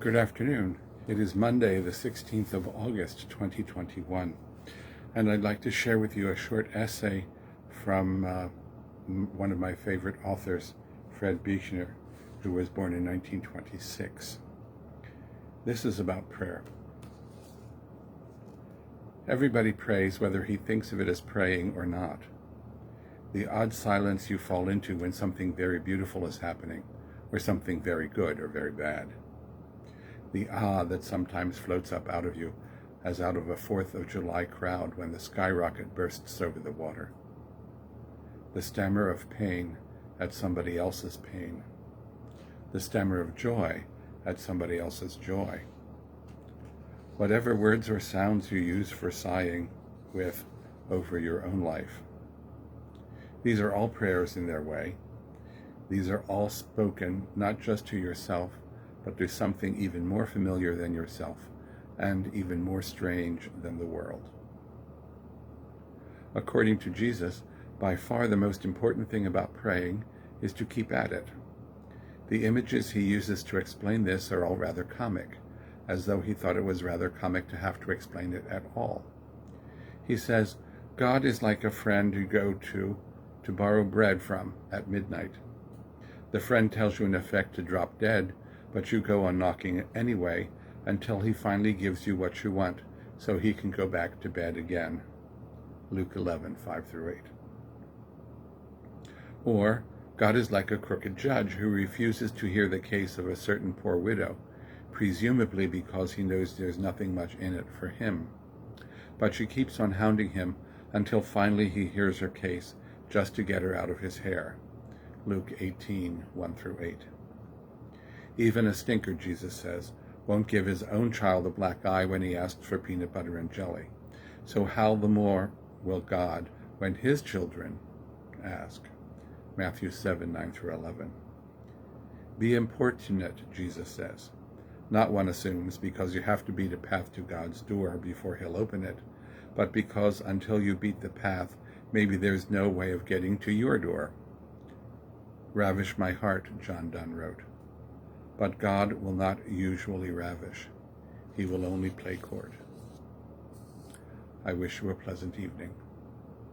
Good afternoon. It is Monday, the 16th of August, 2021, and I'd like to share with you a short essay from one of my favorite authors, Fred Buechner, who was born in 1926. This is about prayer. Everybody prays whether he thinks of it as praying or not. The odd silence you fall into when something very beautiful is happening, or something very good or very bad. The that sometimes floats up out of you, as out of a 4th of July crowd when the skyrocket bursts over the water. The stammer of pain at somebody else's pain. The stammer of joy at somebody else's joy. Whatever words or sounds you use for sighing with over your own life. These are all prayers in their way. These are all spoken not just to yourself, but to something even more familiar than yourself, and even more strange than the world. According to Jesus, by far the most important thing about praying is to keep at it. The images he uses to explain this are all rather comic, as though he thought it was rather comic to have to explain it at all. He says, God is like a friend you go to borrow bread from at midnight. The friend tells you in effect to drop dead, but you go on knocking anyway until he finally gives you what you want, so he can go back to bed again. Luke 11:5-8. Or, God is like a crooked judge who refuses to hear the case of a certain poor widow, presumably because he knows there's nothing much in it for him. But she keeps on hounding him until finally he hears her case, just to get her out of his hair. Luke 18:1-8. Even a stinker, Jesus says, won't give his own child a black eye when he asks for peanut butter and jelly. So how the more will God when his children ask? Matthew 7:9-11. Be importunate, Jesus says. Not, one assumes, because you have to beat a path to God's door before he'll open it, but because until you beat the path, maybe there's no way of getting to your door. Ravish my heart, John Donne wrote. But God will not usually ravish. He will only play court. I wish you a pleasant evening.